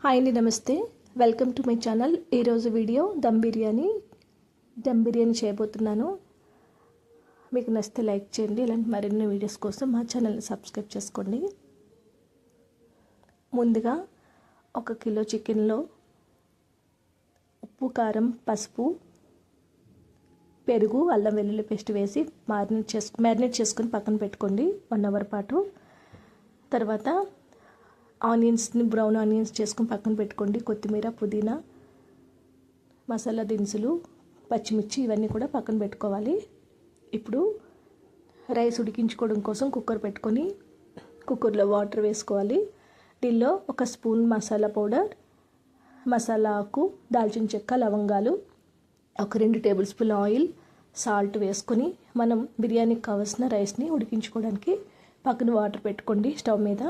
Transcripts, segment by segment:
Hi అండి, నమస్తే. Welcome to my channel. ఈరోజు వీడియో దమ్ బిర్యానీ చేయబోతున్నాను. మీకు నచ్చితే లైక్ చేయండి. ఇలాంటి మరిన్ని వీడియోస్ కోసం మా ఛానల్ని సబ్స్క్రైబ్ చేసుకోండి. ముందుగా 1 కిలో చికెన్లో ఉప్పు, కారం, పసుపు, పెరుగు, అల్లం వెల్లుల్లి పేస్ట్ వేసి మ్యారినేట్ చేసుకొని పక్కన పెట్టుకోండి 1 అవర్ పాటు. తర్వాత బ్రౌన్ ఆనియన్స్ చేసుకొని పక్కన పెట్టుకోండి. కొత్తిమీర, పుదీనా, మసాలా దినుసులు, పచ్చిమిర్చి ఇవన్నీ కూడా పక్కన పెట్టుకోవాలి. ఇప్పుడు రైస్ ఉడికించుకోవడం కోసం కుక్కర్ పెట్టుకొని కుక్కర్లో వాటర్ వేసుకోవాలి. దీనిలో 1 స్పూన్ మసాలా పౌడర్, మసాలా ఆకు, దాల్చిన చెక్క, లవంగాలు, 2 టేబుల్ స్పూన్ ఆయిల్, సాల్ట్ వేసుకొని మనం బిర్యానీకి కావాల్సిన రైస్ని ఉడికించుకోవడానికి పక్కన వాటర్ పెట్టుకోండి స్టవ్ మీద.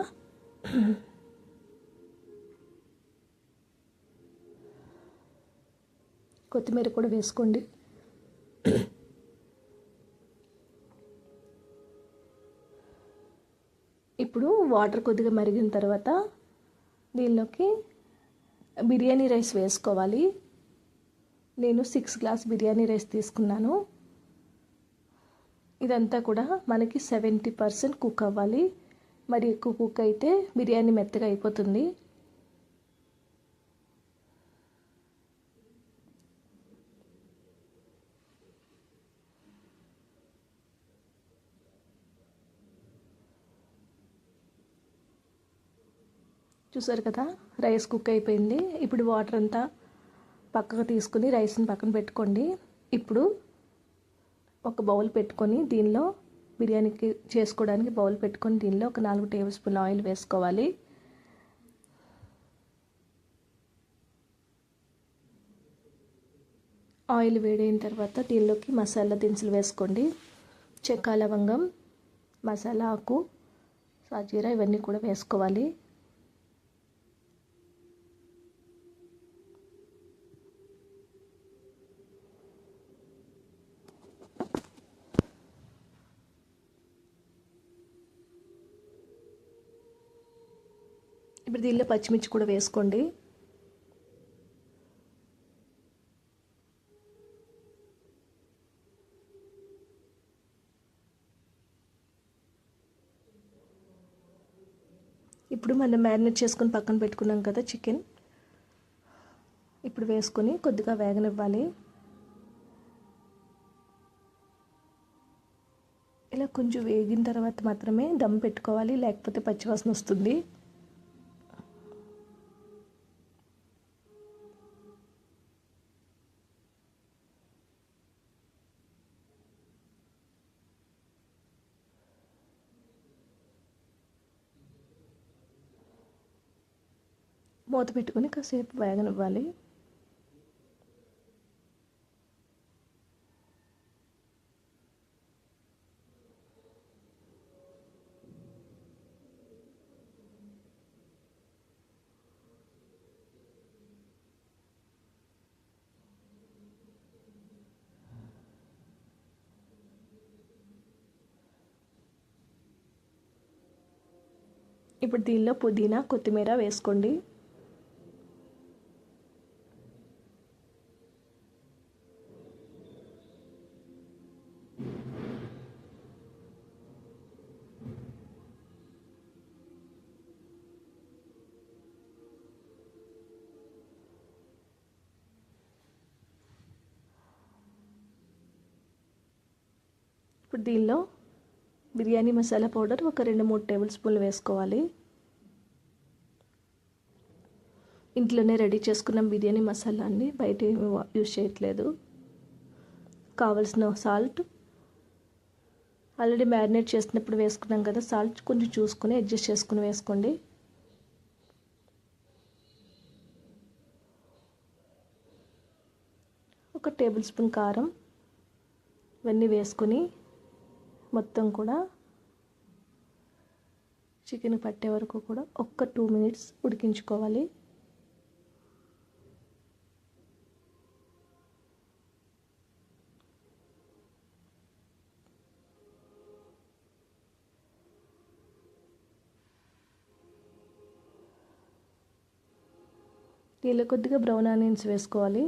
కొత్తిమీర కూడా వేసుకోండి. ఇప్పుడు వాటర్ కొద్దిగా మరిగిన తర్వాత దీనిలోకి బిర్యానీ రైస్ వేసుకోవాలి. నేను 6 గ్లాస్ బిర్యానీ రైస్ తీసుకున్నాను. ఇదంతా కూడా మనకి 70% కుక్ అవ్వాలి. మరి ఎక్కువ కుక్ అయితే బిర్యానీ మెత్తగా అయిపోతుంది. చూసారు కదా, రైస్ కుక్ అయిపోయింది. ఇప్పుడు వాటర్ అంతా పక్కకు తీసుకుని రైస్ని పక్కన పెట్టుకోండి. ఇప్పుడు ఒక బౌల్ పెట్టుకొని దీనిలో బిర్యానీకి చేసుకోవడానికి బౌల్ పెట్టుకొని దీనిలో 4 టేబుల్ స్పూన్ ఆయిల్ వేసుకోవాలి. ఆయిల్ వేడైన తర్వాత దీనిలోకి మసాలా దినుసులు వేసుకోండి. చెక్క, లవంగం, మసాలా ఆకు, సాజీరా ఇవన్నీ కూడా వేసుకోవాలి. ఇప్పుడు దీనిలో పచ్చిమిర్చి కూడా వేసుకోండి. ఇప్పుడు మనం మ్యారినేట్ చేసుకొని పక్కన పెట్టుకున్నాం కదా చికెన్, ఇప్పుడు వేసుకొని కొద్దిగా వేగనివ్వాలి. ఇలా కొంచెం వేగిన తర్వాత మాత్రమే దమ్ పెట్టుకోవాలి, లేకపోతే పచ్చివాసన వస్తుంది. మూత పెట్టుకొని కాసేపు వేగనివ్వాలి. ఇప్పుడు దీనిలో పుదీనా, కొత్తిమీర వేసుకోండి. ఇప్పుడు దీనిలో బిర్యానీ మసాలా పౌడర్ 2-3 టేబుల్ స్పూన్లు వేసుకోవాలి. ఇంట్లోనే రెడీ చేసుకున్న బిర్యానీ మసాలా అండి, బయట ఏమి యూజ్ చేయట్లేదు. కావలసిన సాల్ట్ ఆల్రెడీ మ్యారినేట్ చేసినప్పుడు వేసుకున్నాం కదా, సాల్ట్ కొంచెం చూసుకొని అడ్జస్ట్ చేసుకుని వేసుకోండి. ఒక టేబుల్ స్పూన్ కారం ఇవన్నీ వేసుకొని మొత్తం కూడా చికెన్ పట్టే వరకు కూడా 2 మినిట్స్ ఉడికించుకోవాలి. దీనిలో కొద్దిగా బ్రౌన్ ఆనియన్స్ వేసుకోవాలి.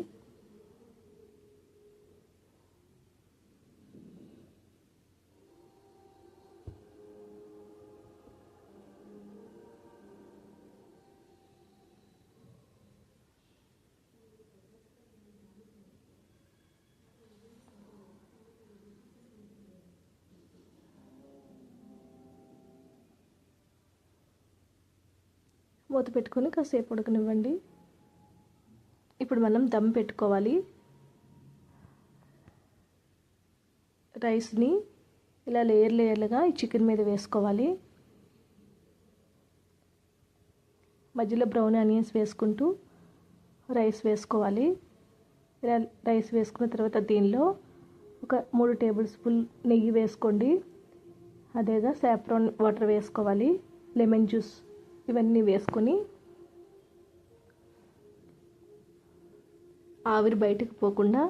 మూత పెట్టుకొని కాసేపు ఉడకనివ్వండి. ఇప్పుడు మనం దమ్ పెట్టుకోవాలి. రైస్ని ఇలా లేయర్లుగా ఈ చికెన్ మీద వేసుకోవాలి. మధ్యలో బ్రౌన్ ఆనియన్స్ వేసుకుంటూ రైస్ వేసుకోవాలి. ఇలా రైస్ వేసుకున్న తర్వాత దీనిలో ఒక 3 టేబుల్ స్పూన్ నెయ్యి వేసుకోండి. అదేగా సాఫ్రాన్ వాటర్ వేసుకోవాలి. లెమన్ జ్యూస్ ఇవన్నీ వేసుకొని ఆవిరి బయటకు పోకుండా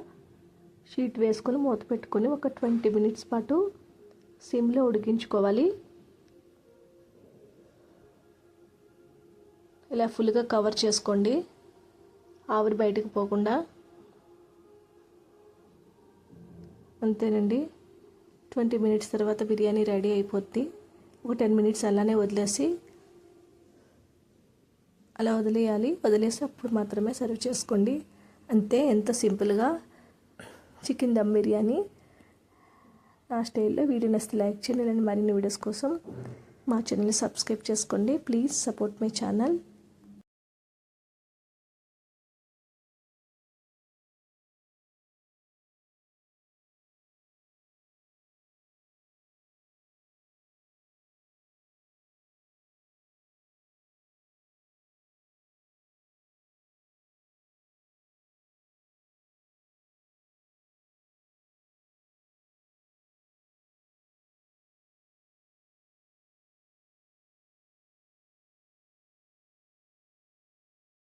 షీట్ వేసుకొని మూత పెట్టుకొని ఒక 20 మినిట్స్ పాటు సిమ్లో ఉడికించుకోవాలి. ఇలా ఫుల్గా కవర్ చేసుకోండి ఆవిరి బయటకు పోకుండా. అంతేనండి, 20 మినిట్స్ తర్వాత బిర్యానీ రెడీ అయిపోద్ది. ఒక 10 మినిట్స్ అలానే వదిలేసి వదిలేసి అప్పుడు మాత్రమే సర్వ్ చేసుకోండి. అంతే, ఎంత సింపుల్గా చికెన్ దమ్ బిర్యానీ నా స్టైల్లో. వీడియో నచ్చితే లైక్ చేయండి. మరిన్ని వీడియోస్ కోసం మా ఛానల్ని సబ్స్క్రైబ్ చేసుకోండి. Please support my channel.